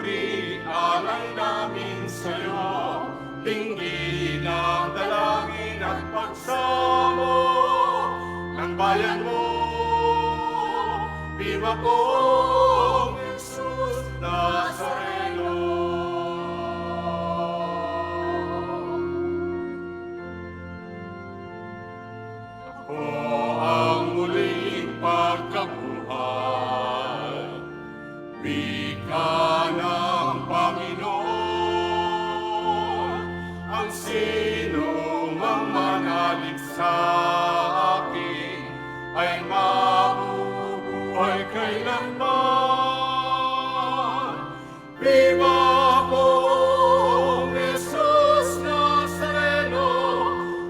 papuri, alay namin sa'yo. Tingin ang dalangin at pagsamo ng bayan mo. Viva po, Jesus Nazareno. Ako ang muling pagkabuhay, wika ng Panginoon. Ang sinong mamanalig sa akin ay mabubuhay kailanman. Viva po, Jesus Nazareno,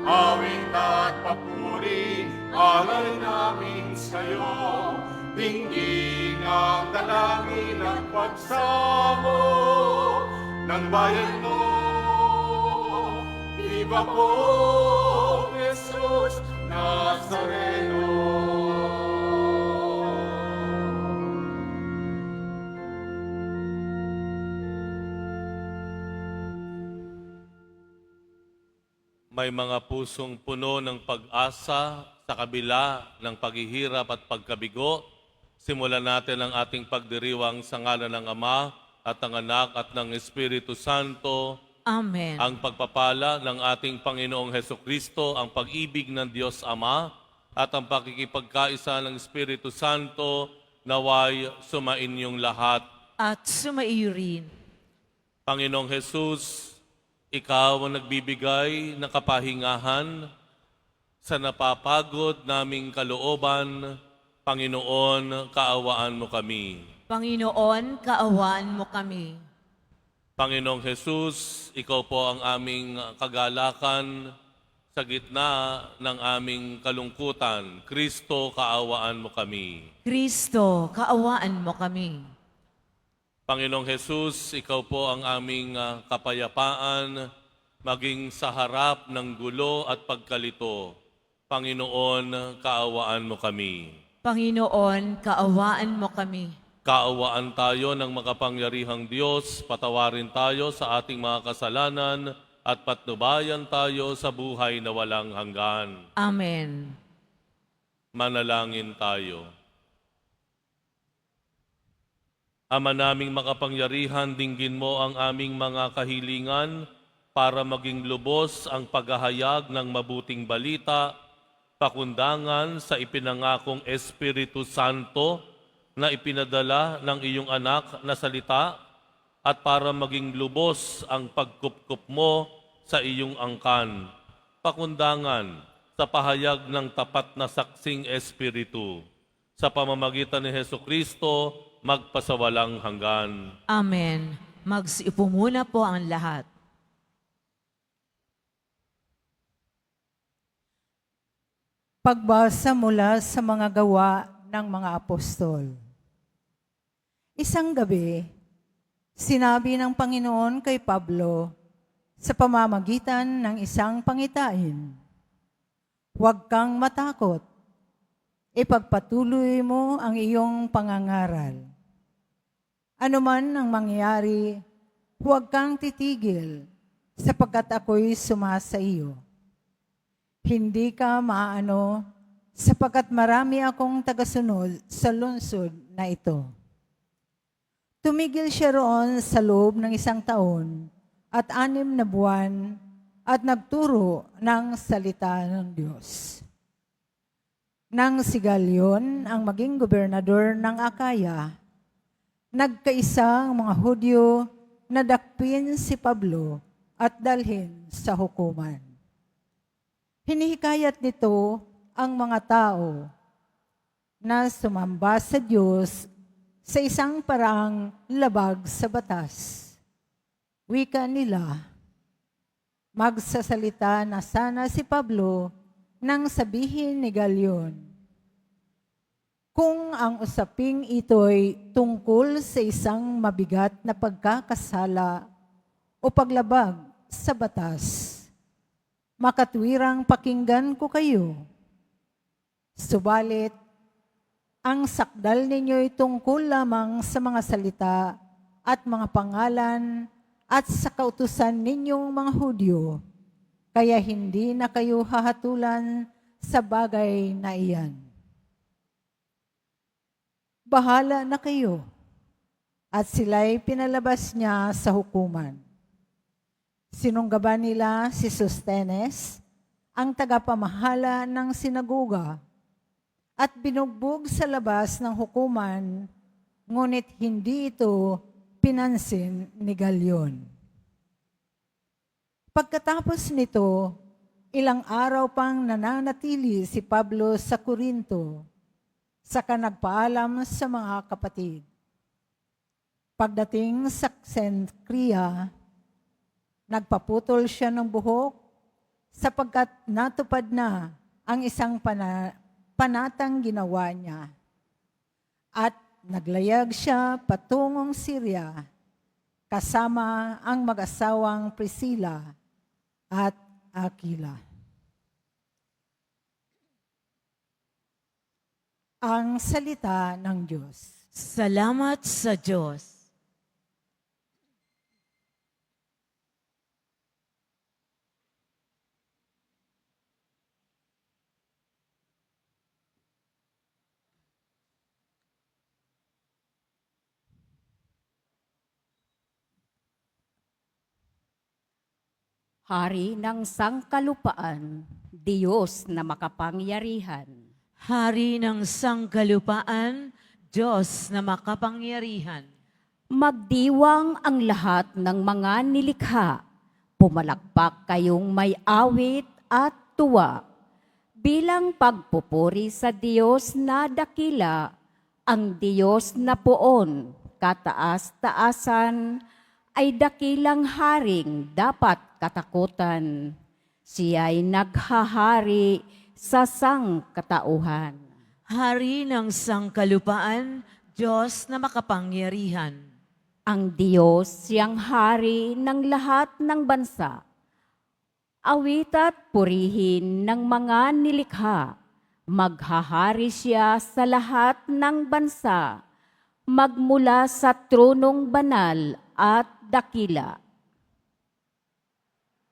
awit at papuri, alay namin sa'yo. Tingin ang dalangin at pagsamo ng bayan mo. Viva po, Jesus Nazareno. May mga pusong puno ng pag-asa sa kabila ng paghihirap at pagkabigo. Simulan natin ang ating pagdiriwang sa ngalan ng Ama at ng Anak at ng Espiritu Santo. Amen. Ang pagpapala ng ating Panginoong Hesukristo, ang pag-ibig ng Diyos Ama at ang pakikipagkaisa ng Espiritu Santo naway sumainyong lahat. At sumaiyo rin. Panginoong Jesus, Ikaw ang nagbibigay ng kapahingahan sa napapagod naming kalooban. Panginoon, kaawaan mo kami. Panginoon, kaawaan mo kami. Panginoong Jesus, Ikaw po ang aming kagalakan sa gitna ng aming kalungkutan. Kristo, kaawaan mo kami. Kristo, kaawaan mo kami. Panginoong Jesus, Ikaw po ang aming kapayapaan maging sa harap ng gulo at pagkalito. Panginoon, kaawaan mo kami. Panginoon, kaawaan mo kami. Kaawaan tayo ng makapangyarihang Diyos, patawarin tayo sa ating mga kasalanan at patnubayan tayo sa buhay na walang hanggan. Amen. Manalangin tayo. Ama naming makapangyarihan, dinggin mo ang aming mga kahilingan para maging lubos ang paghahayag ng mabuting balita, pakundangan sa ipinangakong Espiritu Santo na ipinadala ng iyong anak na salita, at para maging lubos ang pagkupkup mo sa iyong angkan, pakundangan sa pahayag ng tapat na saksing Espiritu. Sa pamamagitan ni Hesukristo, magpasawalang hanggan. Amen. Magsiupo muna po ang lahat. Pagbasa mula sa mga gawa ng mga apostol. Isang gabi, sinabi ng Panginoon kay Pablo sa pamamagitan ng isang pangitain, "Huwag kang matakot. Ipagpatuloy mo ang iyong pangangaral. Ano man ang mangyari, huwag kang titigil, sapagkat ako'y sumasa iyo. Hindi ka maano, sapagkat marami akong tagasunod sa lungsod na ito." Tumigil siya roon sa loob ng 1 taon at 6 na buwan at nagturo ng salita ng Diyos. Nang si Galion ang maging gobernador ng Akaya, nagkaisang mga Hudyo na dakpin si Pablo at dalhin sa hukuman. Hinihikayat nito ang mga tao na sumamba sa Diyos sa isang paraang labag sa batas. Wika nila, magsasalita na sana si Pablo nang sabihin ni Galion, kung ang usaping ito'y tungkol sa isang mabigat na pagkakasala o paglabag sa batas, makatwirang pakinggan ko kayo. Subalit, ang sakdal ninyo'y tungkol lamang sa mga salita at mga pangalan at sa kautusan ninyong mga Hudyo, kaya hindi na kayo hahatulan sa bagay na iyan. Bahala na kayo. At sila'y pinalabas niya sa hukuman. Sinunggaban nila si Sostenes, ang tagapamahala ng sinagoga, at binugbog sa labas ng hukuman, ngunit hindi ito pinansin ni Galion. Pagkatapos nito, ilang araw pang nananatili si Pablo sa Corinto, saka nagpaalam sa mga kapatid. Pagdating sa Cenchrea, nagpaputol siya ng buhok sapagkat natupad na ang isang panatang ginawa niya. At naglayag siya patungong Syria kasama ang mag-asawang Priscilla at Aquila. Ang salita ng Diyos. Salamat sa Diyos. Hari ng sangkalupaan, Diyos na makapangyarihan. Hari ng sangkalupaan, Diyos na makapangyarihan. Magdiwang ang lahat ng mga nilikha. Pumalakpak kayong may awit at tuwa. Bilang pagpupuri sa Diyos na dakila, ang Diyos na poon, kataas-taasan, ay dakilang haring dapat katakutan. Siya'y naghahari sa sangkatauhan. Hari ng sangkalupaan, Diyos na makapangyarihan. Ang Diyos siyang hari ng lahat ng bansa. Awit at purihin ng mga nilikha. Maghahari siya sa lahat ng bansa, magmula sa tronong banal at dakila.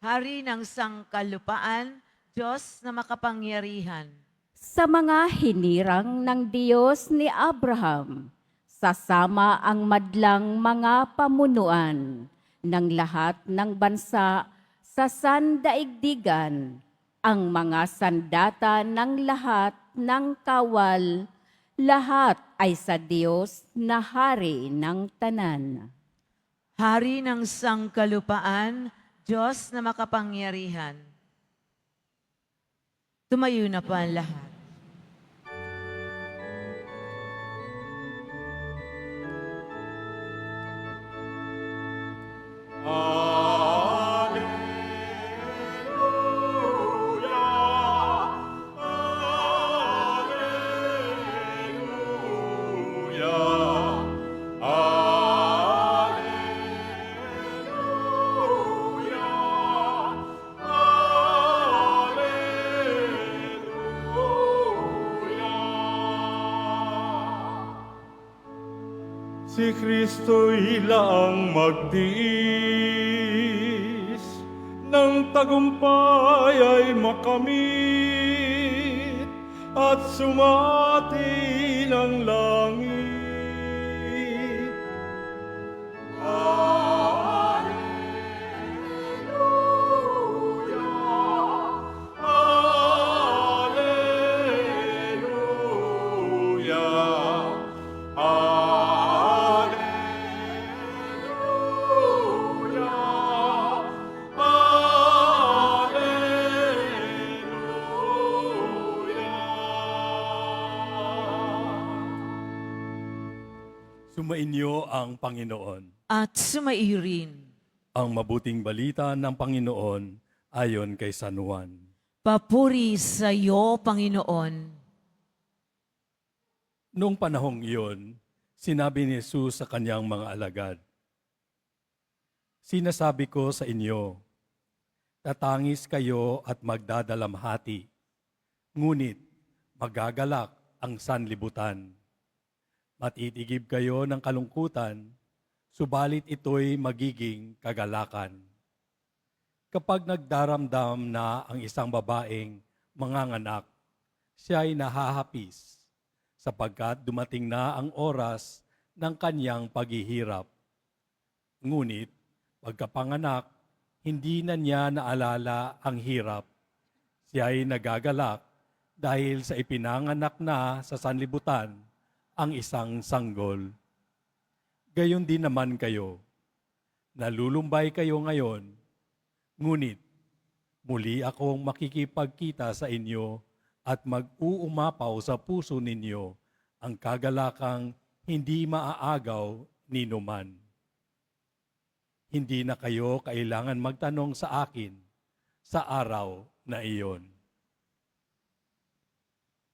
Hari ng sangkalupaan, Diyos na makapangyarihan. Sa mga hinirang ng Diyos ni Abraham, sasama ang madlang mga pamunuan ng lahat ng bansa sa sandaigdigan, ang mga sandata ng lahat ng kawal, lahat ay sa Diyos na hari ng tanan. Hari ng sangkalupaan, Diyos na makapangyarihan. Tumayo na po ang lahat. Si Kristo'y laang magtiis, ng tagumpay ay makamit, at sumati ng langit. Sumainyo ang Panginoon. At sumairin. Ang mabuting balita ng Panginoon ayon kay San Juan. Papuri sa iyo, Panginoon. Noong panahong iyon, sinabi ni Jesus sa kanyang mga alagad, "Sinasabi ko sa inyo, tatangis kayo at magdadalamhati, ngunit magagalak ang sanlibutan. Matitigib kayo ng kalungkutan, subalit ito'y magiging kagalakan. Kapag nagdaramdam na ang isang babaeng manganganak, siya ay nahahapis sapagkat dumating na ang oras ng kanyang paghihirap. Ngunit, pagkapanganak, hindi na niya naalala ang hirap. Siya ay nagagalak dahil sa ipinanganak na sa sanlibutan ang isang sanggol. Gayon din naman kayo. Nalulumbay kayo ngayon, ngunit muli akong makikipagkita sa inyo at mag-uumapaw sa puso ninyo ang kagalakang hindi maaagaw ni numan. Hindi na kayo kailangan magtanong sa akin sa araw na iyon.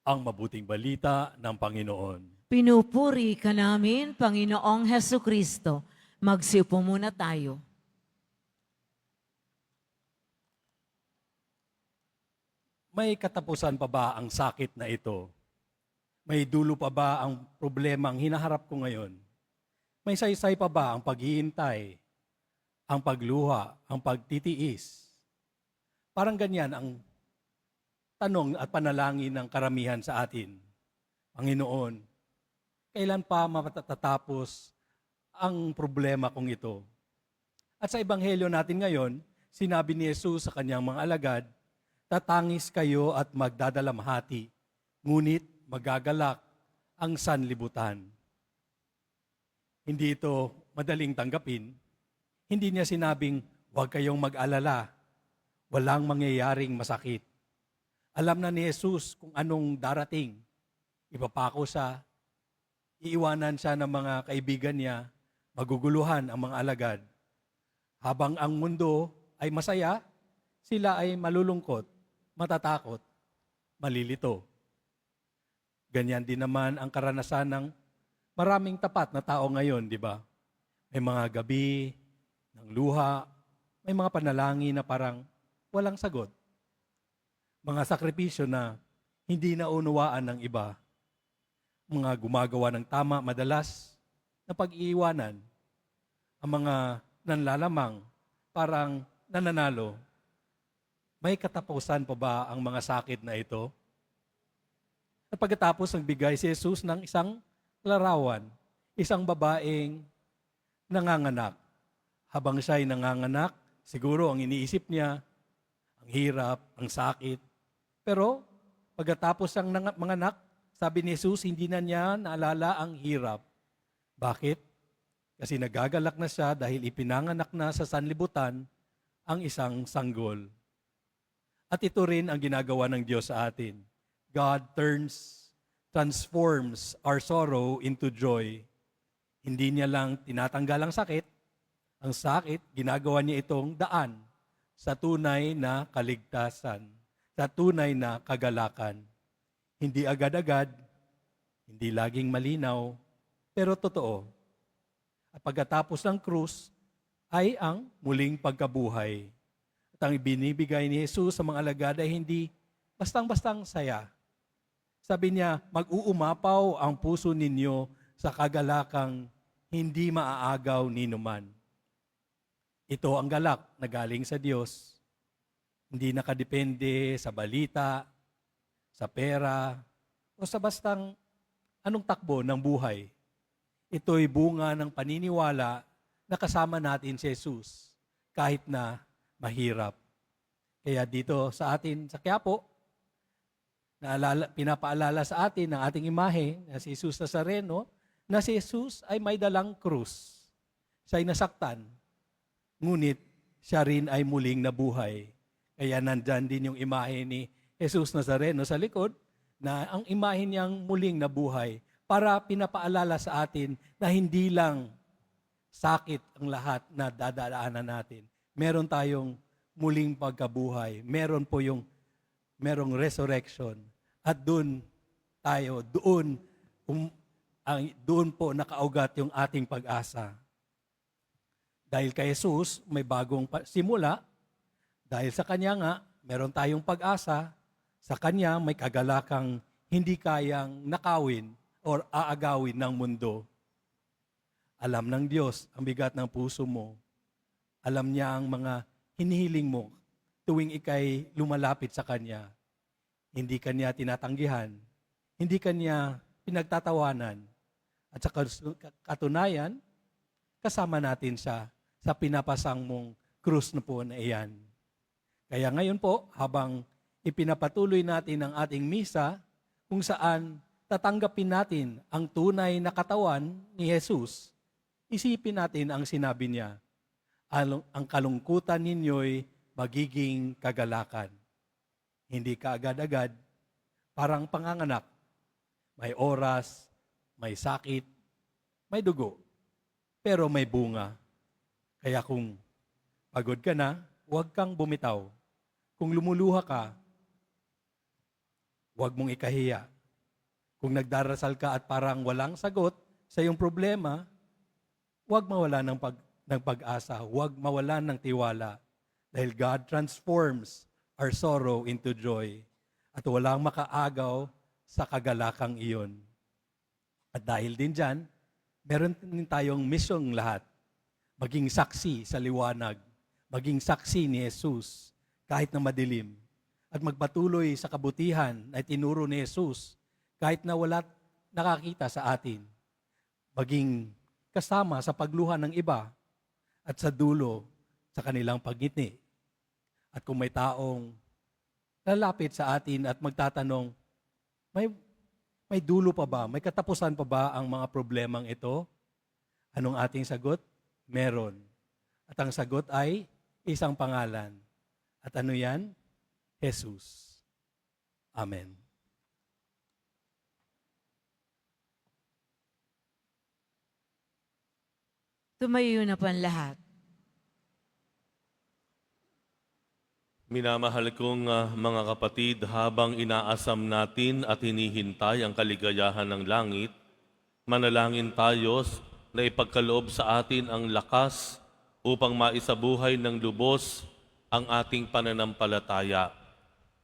Ang mabuting balita ng Panginoon. Pinupuri ka namin, Panginoong Heso Kristo. Magsiupo muna tayo. May katapusan pa ba ang sakit na ito? May dulo pa ba ang problemang hinaharap ko ngayon? May saysay pa ba ang paghihintay, ang pagluha, ang pagtitiis? Parang ganyan ang tanong at panalangin ng karamihan sa atin. Panginoon, kailan pa matatapos ang problema kong ito? At sa ebanghelyo natin ngayon, sinabi ni Jesus sa kanyang mga alagad, tatangis kayo at magdadalamhati, ngunit magagalak ang sanlibutan. Hindi ito madaling tanggapin. Hindi niya sinabing, huwag kayong mag-alala, walang mangyayaring masakit. Alam na ni Jesus kung anong darating. Ipapako siya, iiwanan siya ng mga kaibigan niya, maguguluhan ang mga alagad. Habang ang mundo ay masaya, sila ay malulungkot, matatakot, malilito. Ganyan din naman ang karanasan ng maraming tapat na tao ngayon, di ba? May mga gabi ng luha, may mga panalangin na parang walang sagot. Mga sakripisyo na hindi naunawaan ng iba. Mga gumagawa ng tama madalas na pag-iiwanan. Ang mga nanlalamang parang nananalo. May katapusan pa ba ang mga sakit na ito? At pagkatapos nagbigay si Jesus ng isang larawan, isang babaeng nanganganak. Habang siya ay nanganganak, siguro ang iniisip niya, ang hirap, ang sakit. Pero pagkatapos ang manganak, sabi ni Jesus, hindi na niya naalala ang hirap. Bakit? Kasi nagagalak na siya dahil ipinanganak na sa sanlibutan ang isang sanggol. At ito rin ang ginagawa ng Diyos sa atin. God transforms our sorrow into joy. Hindi niya lang tinatanggal ang sakit. Ang sakit, ginagawa niya itong daan sa tunay na kaligtasan, sa tunay na kagalakan. Hindi agad-agad, hindi laging malinaw, pero totoo. At pagkatapos ng krus ay ang muling pagkabuhay. At ang ibinibigay ni Jesus sa mga alagad ay hindi bastang-bastang saya. Sabi niya, mag-uumapaw ang puso ninyo sa kagalakang hindi maaagaw ni numan. Ito ang galak na galing sa Diyos. Hindi nakadepende sa balita, sa pera, o sa bastang anong takbo ng buhay. Ito'y bunga ng paniniwala na kasama natin si Jesus kahit na mahirap. Kaya dito sa atin, sa Quiapo, pinapaalala sa atin ng ating imahe na si Jesus Nazareno, na si Jesus ay may dalang krus. Siya ay nasaktan, ngunit siya rin ay muling nabuhay. Kaya nandyan din yung imahe ni Jesus Nazareno sa likod, na ang imahe niyang muling nabuhay para pinapaalala sa atin na hindi lang sakit ang lahat na dadaanan natin. Meron tayong muling pagkabuhay. Merong resurrection. At doon po nakaugat yung ating pag-asa. Dahil kay Jesus, may bagong simula. Dahil sa Kanya nga, meron tayong pag-asa. Sa Kanya, may kagalakang hindi kayang nakawin or aagawin ng mundo. Alam ng Diyos ang bigat ng puso mo. Alam niya ang mga hinihiling mo tuwing ikay lumalapit sa Kanya. Hindi Kanya tinatanggihan, hindi Kanya pinagtatawanan. At sa katunayan, kasama natin siya sa pinapasang mong krus na po na iyan. Kaya ngayon po, habang ipinapatuloy natin ang ating misa, kung saan tatanggapin natin ang tunay na katawan ni Jesus, isipin natin ang sinabi niya, ang kalungkutan ninyo'y magiging kagalakan. Hindi ka agad-agad, parang panganganak. May oras, may sakit, may dugo, pero may bunga. Kaya kung pagod ka na, huwag kang bumitaw. Kung lumuluha ka, huwag mong ikahiya. Kung nagdarasal ka at parang walang sagot sa iyong problema, huwag mawala ng pag-asa, huwag mawala ng tiwala. Dahil God transforms our sorrow into joy. At walang makaagaw sa kagalakang iyon. At dahil din dyan, meron din tayong misyong lahat. Maging saksi sa liwanag. Maging saksi ni Jesus kahit na madilim. At magpatuloy sa kabutihan na itinuro ni Jesus kahit na wala nakakita sa atin. Maging kasama sa pagluha ng iba at sa dulo sa kanilang pagngiti. At kung may taong lalapit sa atin at magtatanong, may dulo pa ba? May katapusan pa ba ang mga problemang ito? Anong ating sagot? Meron. At ang sagot ay isang pangalan. At ano yan? Jesus. Amen. Tumayo na po ang lahat. Minamahal kong mga kapatid, habang inaasam natin at hinihintay ang kaligayahan ng langit, manalangin tayo na ipagkaloob sa atin ang lakas upang maisabuhay ng lubos ang ating pananampalataya.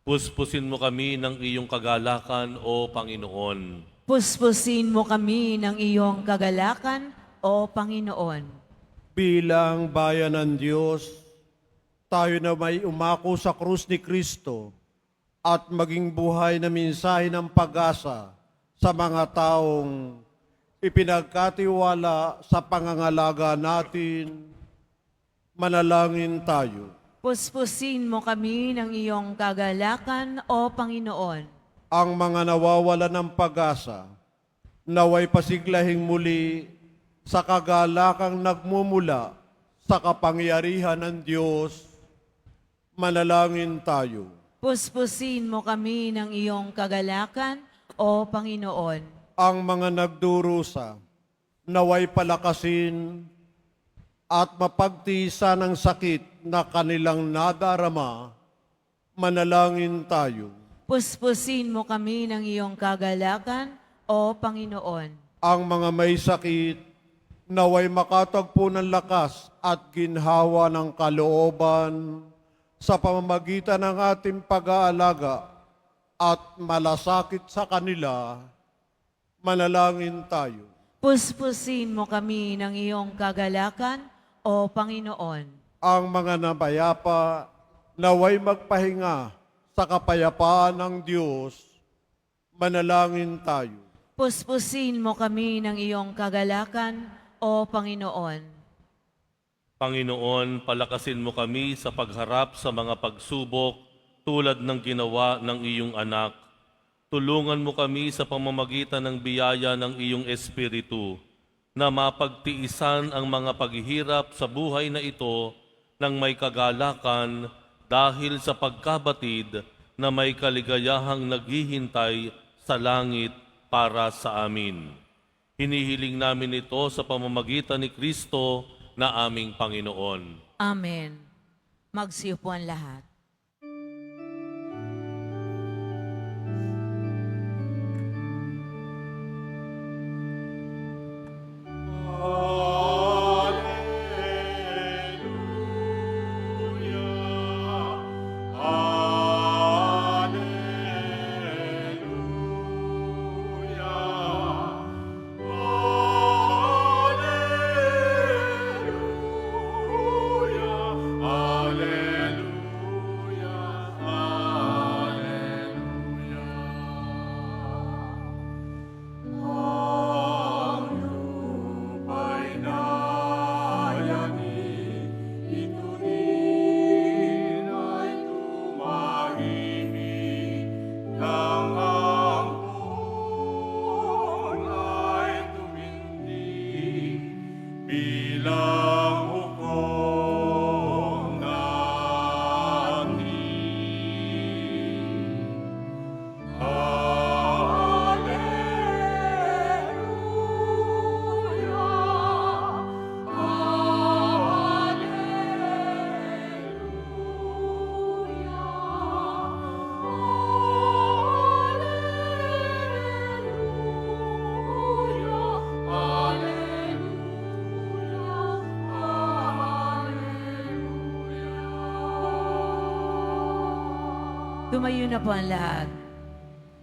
Puspusin mo kami ng iyong kagalakan, O Panginoon. Puspusin mo kami ng iyong kagalakan, O Panginoon. Bilang bayan ng Diyos, tayo na may umako sa krus ni Kristo at maging buhay na mensahe ng pag-asa sa mga taong ipinagkatiwala sa pangangalaga natin, manalangin tayo. Puspusin mo kami ng iyong kagalakan, O Panginoon. Ang mga nawawala ng pag-asa, naway pasiglahing muli sa kagalakang nagmumula sa kapangyarihan ng Diyos, manalangin tayo. Puspusin mo kami ng iyong kagalakan, O Panginoon. Ang mga nagdurusa, naway palakasin at mapagtiisan ng sakit na kanilang nadarama, manalangin tayo. Puspusin mo kami ng iyong kagalakan, O Panginoon. Ang mga may sakit, naway makatagpo ng lakas at ginhawa ng kalooban sa pamamagitan ng ating pag-aalaga at malasakit sa kanila, manalangin tayo. Puspusin mo kami ng iyong kagalakan, O Panginoon. Ang mga nabayapa, naway magpahinga sa kapayapaan ng Diyos, manalangin tayo. Puspusin mo kami ng iyong kagalakan, O Panginoon. Panginoon, palakasin mo kami sa pagharap sa mga pagsubok tulad ng ginawa ng iyong anak. Tulungan mo kami sa pamamagitan ng biyaya ng iyong Espiritu na mapagtiisan ang mga paghihirap sa buhay na ito ng may kagalakan dahil sa pagkabatid na may kaligayahang naghihintay sa langit para sa amin. Hinihiling namin ito sa pamamagitan ni Kristo na aming Panginoon. Amen. Magsiupo ang lahat. Tumayo na po ang lahat.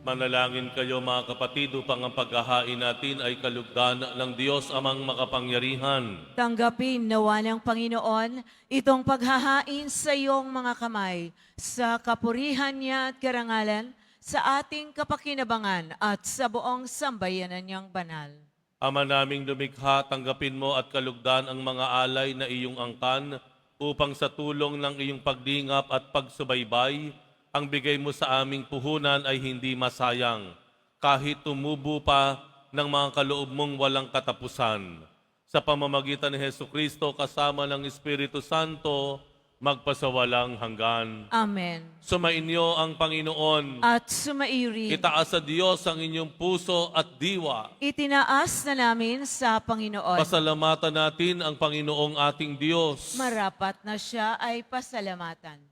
Manalangin kayo mga kapatid upang ang paghahain natin ay kalugdan ng Diyos amang makapangyarihan. Tanggapin nawa ng Panginoon itong paghahain sa iyong mga kamay, sa kapurihan niya at karangalan, sa ating kapakinabangan at sa buong sambayanan niyang banal. Ama naming lumikha, tanggapin mo at kalugdan ang mga alay na iyong angkan upang sa tulong ng iyong pagdingap at pagsubaybay, ang bigay mo sa aming puhunan ay hindi masayang, kahit tumubo pa ng mga kaloob mong walang katapusan. Sa pamamagitan ni Hesukristo kasama ng Espiritu Santo, magpasawalang hanggan. Amen. Sumainyo ang Panginoon. At sumairi, Itaas sa Diyos ang inyong puso at diwa. itinaas na namin sa Panginoon. Pasalamatan natin ang Panginoong ating Diyos. Marapat na siya ay pasalamatan.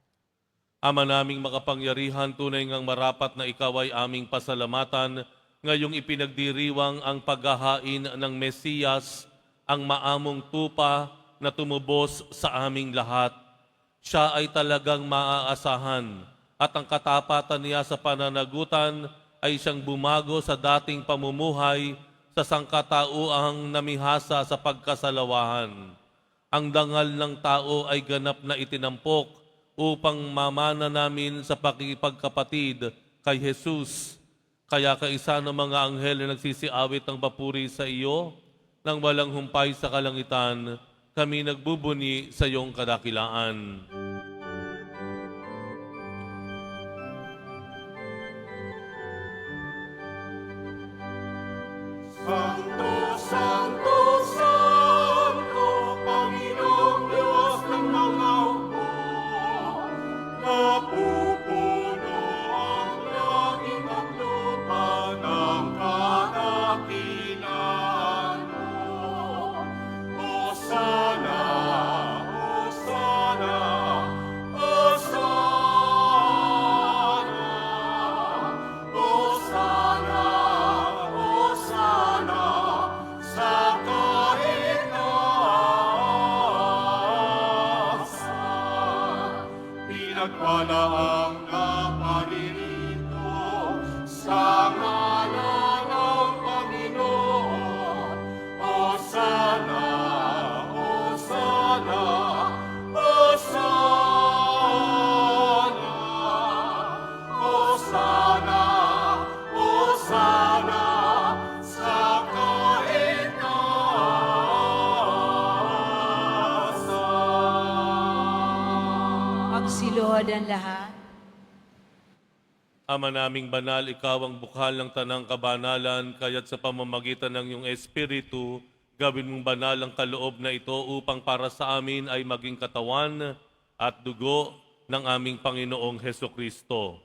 Ama naming makapangyarihan, tunay ngang marapat na ikaw ay aming pasalamatan ngayong ipinagdiriwang ang paghahain ng Mesiyas, ang maamong tupa na tumubos sa aming lahat. Siya ay talagang maaasahan at ang katapatan niya sa pananagutan ay siyang bumago sa dating pamumuhay sa sangkatauang namihasa sa pagkasalawahan. Ang dangal ng tao ay ganap na itinampok upang mamana namin sa pakikipagkapatid kay Jesus. Kaya kaisa ng mga anghel na nagsisiawit ng papuri sa iyo, nang walang humpay sa kalangitan, kami nagbubuni sa iyong kadakilaan. Santo, Santo, Santo, Panginoong Diyos ng mga hukbo, napupuno ang langit at lupa ng kadakilaan mo. Hosana, Hosana, Hosana, Hosana, Hosana sa kaitaasan. Pinagpala ang naparirito sa ngalan ng Panginoon. Hosana, Hosana, Hosana, Hosana, Hosana sa kaitaasan. Magsiluhod ang lahat. Ama naming banal, ikaw ang bukhal ng tanang kabanalan, kaya't sa pamamagitan ng iyong Espiritu, gawin mong banal ang kaloob na ito upang para sa amin ay maging katawan at dugo ng aming Panginoong Hesukristo.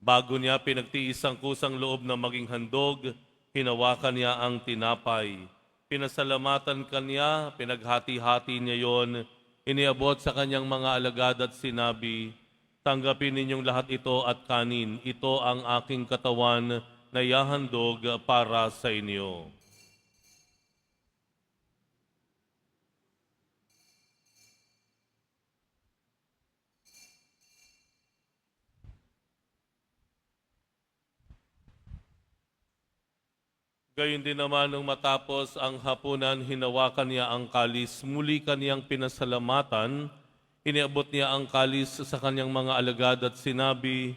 Bago niya pinagtiis ang kusang loob na maging handog, hinawakan niya ang tinapay. Pinasalamatan kanya, pinaghati-hati niya yon, iniabot sa kanyang mga alagad at sinabi, tanggapin ninyong lahat ito at kanin. Ito ang aking katawan na ihahandog para sa inyo. Gayun din naman nung matapos ang hapunan, hinawakan niya ang kalis, muli kaniyang pinasalamatan, iniabot niya ang kalis sa kanyang mga alagad at sinabi,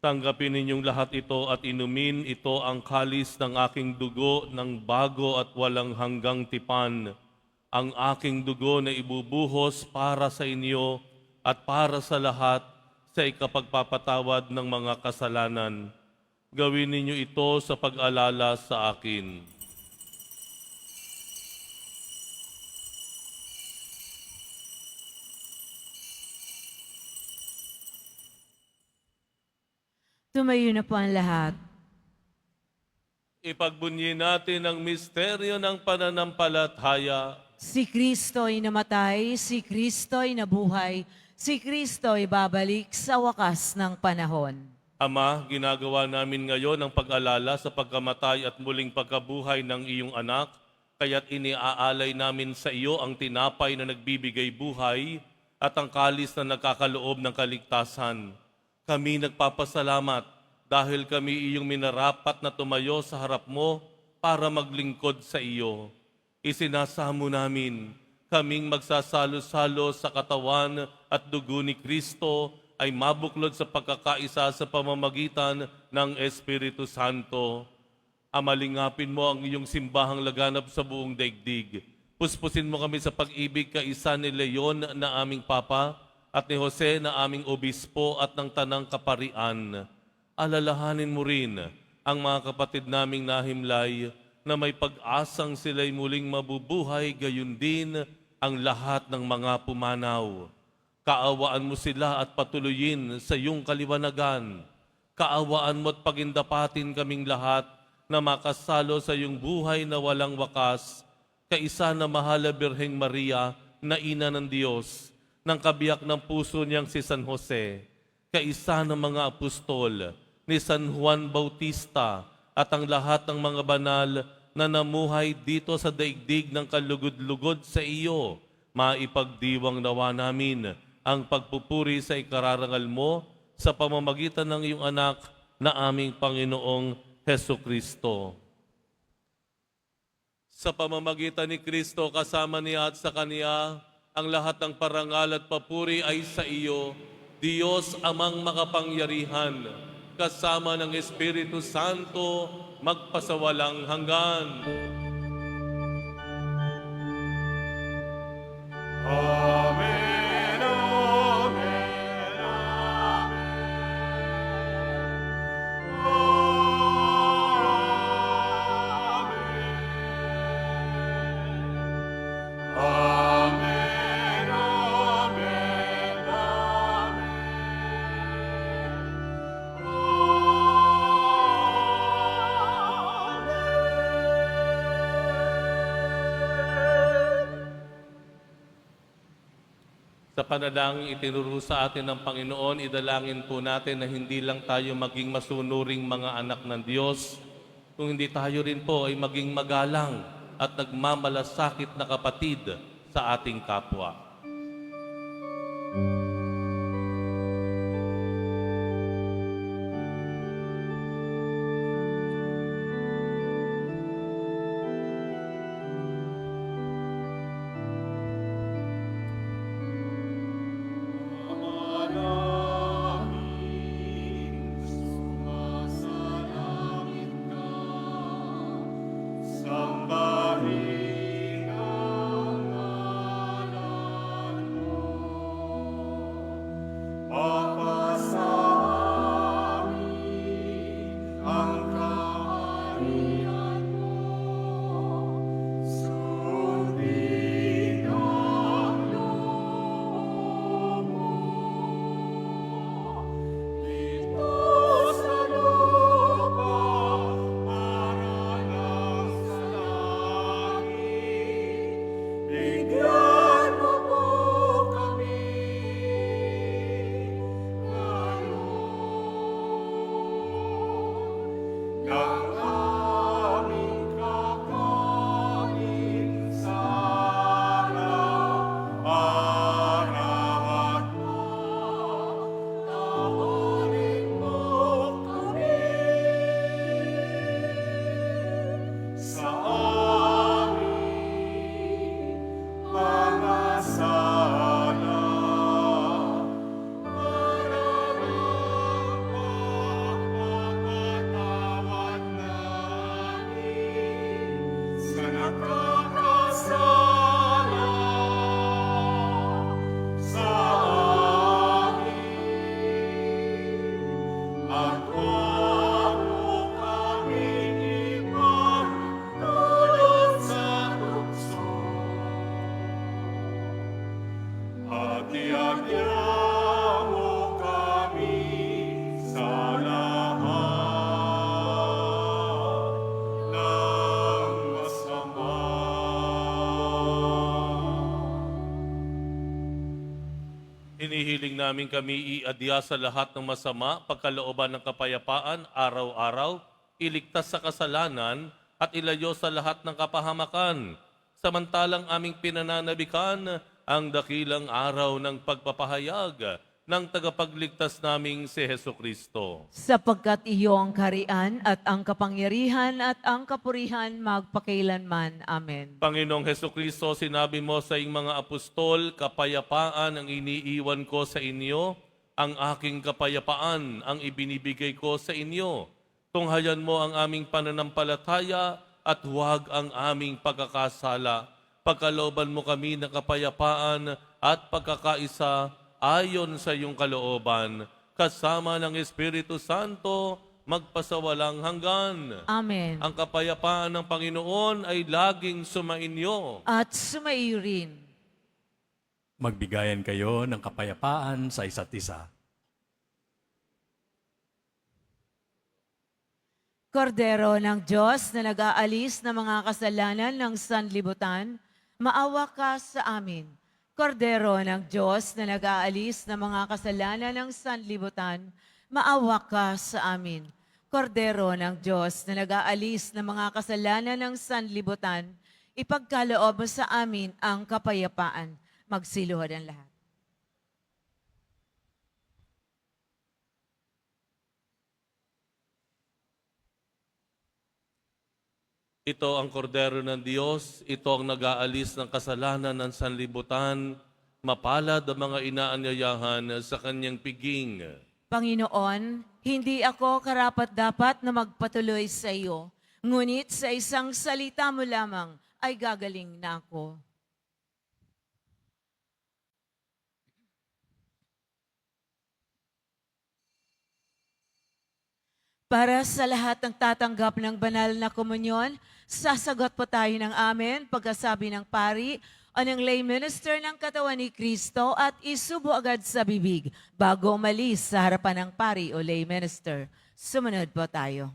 tanggapin ninyong lahat ito at inumin, ito ang kalis ng aking dugo ng bago at walang hanggang tipan, ang aking dugo na ibubuhos para sa inyo at para sa lahat sa ikapagpapatawad ng mga kasalanan. Gawin ninyo ito sa pag-alala sa akin. Tumayo na po ang lahat. Ipagbunyi natin ang misteryo ng pananampalataya. Si Kristo'y namatay, si Kristo'y nabuhay, si Kristo'y babalik sa wakas ng panahon. Ama, ginagawa namin ngayon ang pag-alala sa pagkamatay at muling pagkabuhay ng iyong anak, kaya't iniaalay namin sa iyo ang tinapay na nagbibigay buhay at ang kalis na nagkakaloob ng kaligtasan. Kami nagpapasalamat dahil kami iyong minarapat na tumayo sa harap mo para maglingkod sa iyo. Isinasamo namin kaming magsasalo-salo sa katawan at dugo ni Kristo ay mabuklod sa pagkakaisa sa pamamagitan ng Espiritu Santo. Amalingapin mo ang iyong simbahang laganap sa buong daigdig. Puspusin mo kami sa pag-ibig kaisa ni Leon na aming Papa at ni Jose na aming Obispo at ng Tanang Kaparian. Alalahanin mo rin ang mga kapatid naming nahimlay na may pag-asang sila'y muling mabubuhay, gayon din ang lahat ng mga pumanaw. Kaawaan mo sila at patuloyin sa iyong kaliwanagan. Kaawaan mo at pagindapatin kaming lahat na makasalo sa iyong buhay na walang wakas, kaisa na mahal na Birheng Maria na ina ng Diyos, ng kabiyak ng puso niyang si San Jose, kaisa ng mga apostol, ni San Juan Bautista, at ang lahat ng mga banal na namuhay dito sa daigdig ng kalugod-lugod sa iyo, maipagdiwang nawa namin ang pagpupuri sa ikararangal mo sa pamamagitan ng iyong anak na aming Panginoong Heso Kristo. Sa pamamagitan ni Kristo, kasama niya at sa Kaniya, ang lahat ng parangal at papuri ay sa iyo, Diyos amang makapangyarihan, kasama ng Espiritu Santo, magpasawalang hanggan. Amen, amen, amen. Amen, amen, Sa panalangin itinuro sa atin ng Panginoon, idalangin po natin na hindi lang tayo maging masunuring mga anak ng Diyos, kung hindi tayo rin po ay maging magalang at nagmamalasakit na kapatid sa ating kapwa. Sambahin ang ngalan mo. Papasahin ang kaharian mo. Sundin ang loob mo. Dito sa lupa para lang sa langit. Bigyan mo po kami ngayon ng aming kakanin sa araw-araw at patawarin mo kami sa aming mga sala para mapapatawad namin sa nakakasala sa amin. At huwag mo kaming ipagdulot sa tukso. Hati-hatiya mo kami sa lahat ng masama. Hinihiling namin kami iadya sa lahat ng masama, pagkalooban ng kapayapaan, araw-araw, iligtas sa kasalanan, at ilayo sa lahat ng kapahamakan. Samantalang aming pinananabikan ang dakilang araw ng pagpapahayag ng tagapagligtas naming si Heso Kristo. Sapagkat iyo ang kaharian at ang kapangyarihan at ang kapurihan magpakailanman. Amen. Panginoong Heso Kristo, sinabi mo sa iyong mga apostol, kapayapaan ang iniiwan ko sa inyo, ang aking kapayapaan ang ibinibigay ko sa inyo. Tunghayan mo ang aming pananampalataya at huwag ang aming pagkakasala. Pagkalooban mo kami ng kapayapaan at pagkakaisa ayon sa iyong kalooban, kasama ng Espiritu Santo, magpasawalang hanggan. Amen. Ang kapayapaan ng Panginoon ay laging sumainyo. At sumaiyo rin. Magbigayan kayo ng kapayapaan sa isa't isa. Kordero ng Diyos na nag-aalis ng mga kasalanan ng sanlibutan, maawa ka sa amin. Kordero ng Diyos na nag-aalis ng mga kasalanan ng sanlibutan, maawa ka sa amin. Kordero ng Diyos na nag-aalis ng mga kasalanan ng sanlibutan, ipagkaloob mo sa amin ang kapayapaan. Magsiluhod ang lahat. Ito ang kordero ng Diyos, ito ang nag-aalis ng kasalanan ng sanlibutan, mapalad ang mga inaanyayahan sa kanyang piging. Panginoon, hindi ako karapat-dapat na magpatuloy sa iyo, ngunit sa isang salita mo lamang ay gagaling na ako. Para sa lahat ng tatanggap ng banal na komunyon, sasagot po tayo ng amen pagkasabi ng pari o ng lay minister ng katawan ni Kristo at isubo agad sa bibig bago umalis sa harapan ng pari o lay minister. Sumunod po tayo.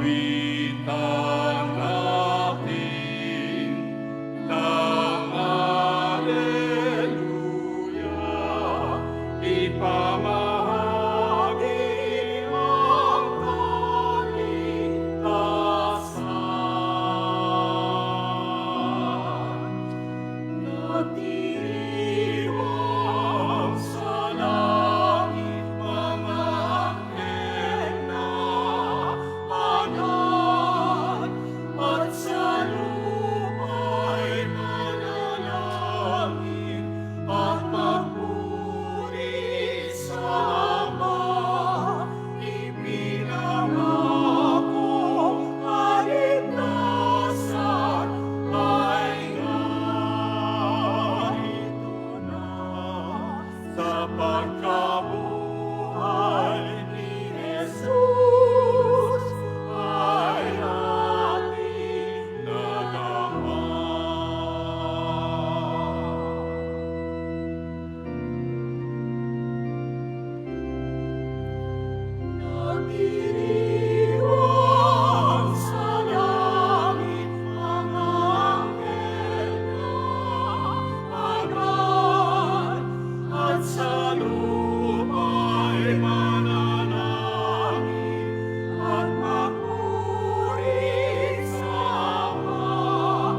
awitan natin ng Alleluia, ipamahagi ang kaligtasan. Nagdiriwang sa langit mga anghel na banal, at sa luma'y manalangin at magpuri sa Ama. Ipinangakong kaligtasan ay narito na sa pagkabuhay ni Jesus ay ating nagawa. Nagdiriwang sa langit mga anghel na banal, at sa luma'y mananangin at magpuri sa Ama.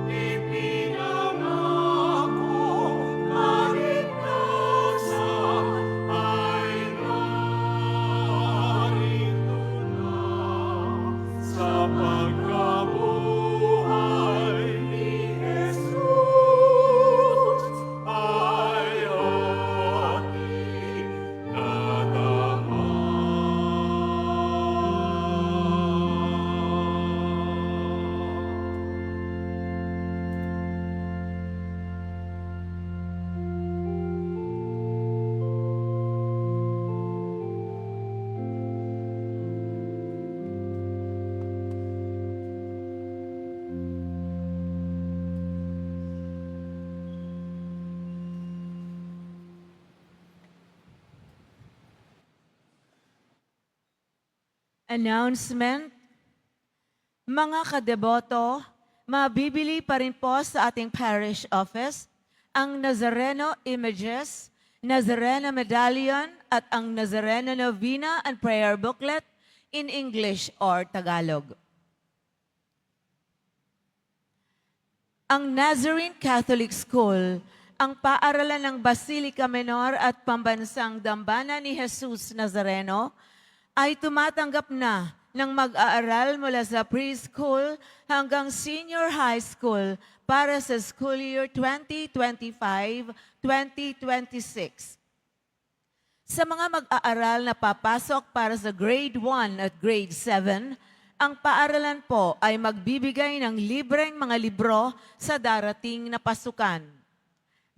Ipinangakong kaligtasan ay narito na sa pagkabuhay ni Jesus ay ating nadama. Announcement. Mga kadeboto, mabibili pa rin po sa ating parish office ang Nazareno images, Nazareno medallion at ang Nazareno novena and prayer booklet in English or Tagalog. Ang Nazarene Catholic School, ang paaralan ng Basilica Menor at Pambansang Dambana ni Jesus Nazareno, ay tumatanggap na ng mag-aaral mula sa preschool hanggang senior high school para sa school year 2025-2026. Sa mga mag-aaral na papasok para sa grade 1 at grade 7, ang paaralan po ay magbibigay ng libreng mga libro sa darating na pasukan.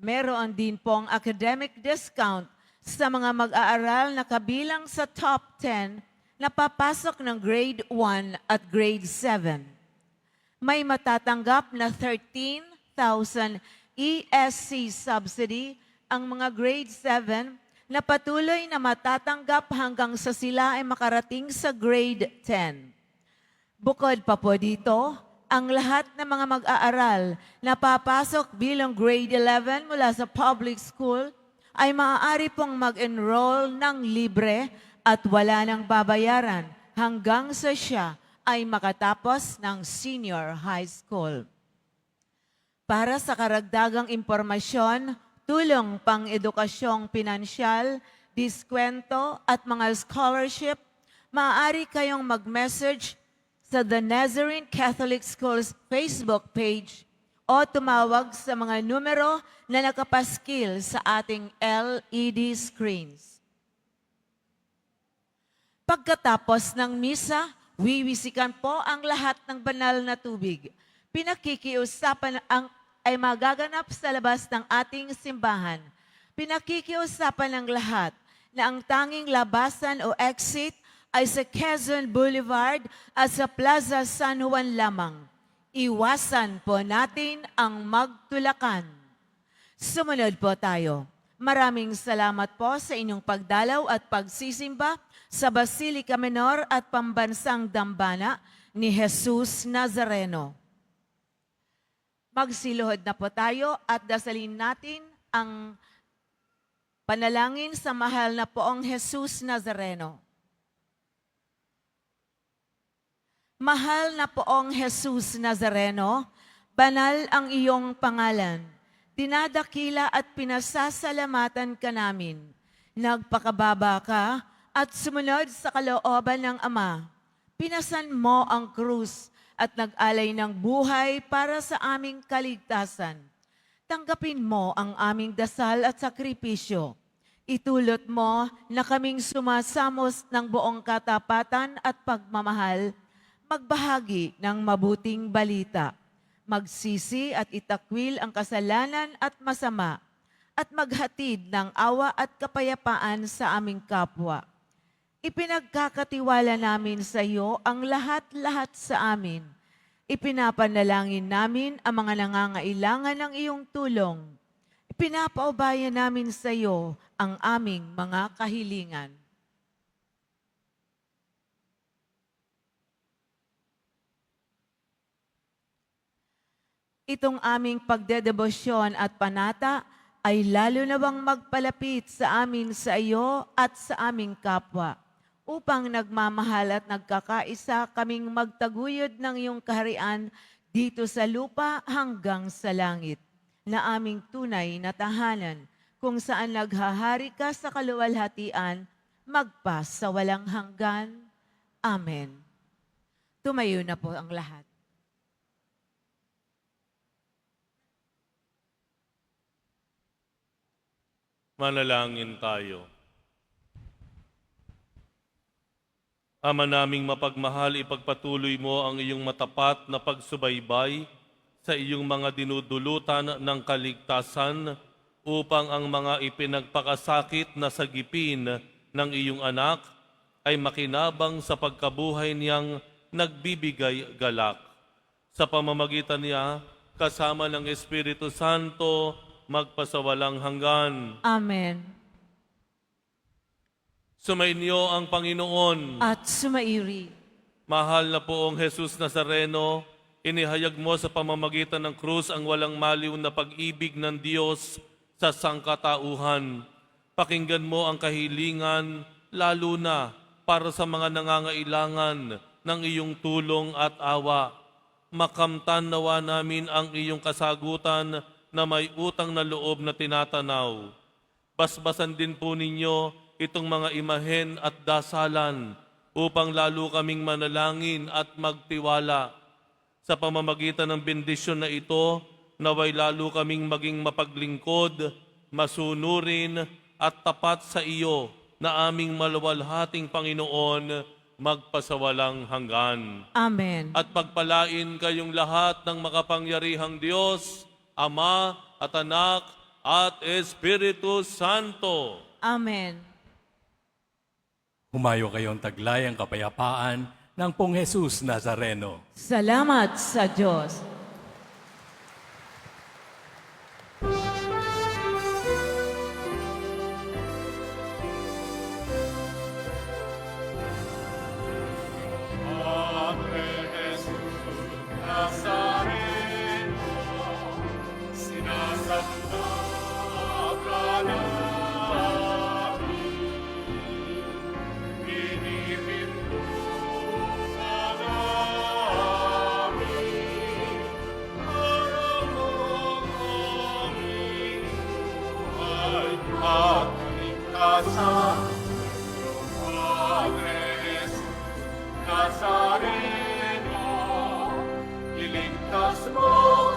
Meron din pong academic discount sa mga mag-aaral na kabilang sa top 10 na papasok ng grade 1 at grade 7. May matatanggap na 13,000 ESC subsidy ang mga grade 7 na patuloy na matatanggap hanggang sa sila ay makarating sa grade 10. Bukod pa po dito, ang lahat ng mga mag-aaral na papasok bilang grade 11 mula sa public school ay maaari pong mag-enroll ng libre at wala nang babayaran hanggang sa siya ay makatapos ng senior high school. Para sa karagdagang impormasyon, tulong pang edukasyong pinansyal, diskwento at mga scholarship, maaari kayong mag-message sa The Nazarene Catholic Schools Facebook page o tumawag sa mga numero na nakapaskil sa ating LED screens. Pagkatapos ng misa, wiwisikan po ang lahat ng banal na tubig. Pinakikiusapan ay magaganap sa labas ng ating simbahan. Pinakikiusapan ng lahat na ang tanging labasan o exit ay sa Quezon Boulevard at sa Plaza San Juan lamang. Iwasan po natin ang magtulakan. Sumunod po tayo. Maraming salamat po sa inyong pagdalaw at pagsisimba sa Basilica Menor at Pambansang Dambana ni Jesus Nazareno. Magsiluhod na po tayo at dasalin natin ang panalangin sa mahal na poong Jesus Nazareno. Mahal na poong Jesus Nazareno, banal ang iyong pangalan. Dinadakila at pinasasalamatan ka namin. Nagpakababa ka at sumunod sa kalooban ng Ama. Pinasan mo ang krus at nag-alay ng buhay para sa aming kaligtasan. Tanggapin mo ang aming dasal at sakripisyo. Itulot mo na kaming sumasamos ng buong katapatan at pagmamahal, magbahagi ng mabuting balita, magsisi at itakwil ang kasalanan at masama, at maghatid ng awa at kapayapaan sa aming kapwa. Ipinagkakatiwala namin sa iyo ang lahat-lahat sa amin. Ipinapanalangin namin ang mga nangangailangan ng iyong tulong. Ipinapaubaya namin sa iyo ang aming mga kahilingan. Itong aming pagdedebosyon at panata ay lalo na bang magpalapit sa amin sa iyo at sa aming kapwa, upang nagmamahal at nagkakaisa kaming magtaguyod ng iyong kaharian dito sa lupa hanggang sa langit, na aming tunay na tahanan, kung saan naghahari ka sa kaluwalhatian, magpa sa walang hanggan. Amen. Tumayo na po ang lahat. Manalangin tayo. Ama naming mapagmahal, ipagpatuloy mo ang iyong matapat na pagsubaybay sa iyong mga dinudulutan ng kaligtasan upang ang mga ipinagpakasakit na sagipin ng iyong anak ay makinabang sa pagkabuhay niyang nagbibigay galak. Sa pamamagitan niya, kasama ng Espiritu Santo, magpasawalang hanggan. Amen. Sumainyo ang Panginoon. At sumairi. Mahal na poong Jesus Nazareno, inihayag mo sa pamamagitan ng krus ang walang maliw na pag-ibig ng Diyos sa sangkatauhan. Pakinggan mo ang kahilingan, lalo na para sa mga nangangailangan ng iyong tulong at awa. Makamtan nawa namin ang iyong kasagutan na may utang na loob na tinatanaw. Basbasan din po ninyo itong mga imahen at dasalan upang lalo kaming manalangin at magtiwala. Sa pamamagitan ng bendisyon na ito, naway lalo kaming maging mapaglingkod, masunurin at tapat sa iyo na aming maluwalhating Panginoon, magpasawalang hanggan. Amen. At pagpalain kayong lahat ng makapangyarihang Diyos, Ama at Anak at Espiritu Santo. Amen. Humayo kayong taglay ang kapayapaan ng pong Jesus Nazareno. Salamat sa Diyos. Padre Jesus Nazareno, sinasamba ka namin, inihinto ka namin, para mo aming buhay at kaligtasan. Padre Jesus Nazareno, iligtas mo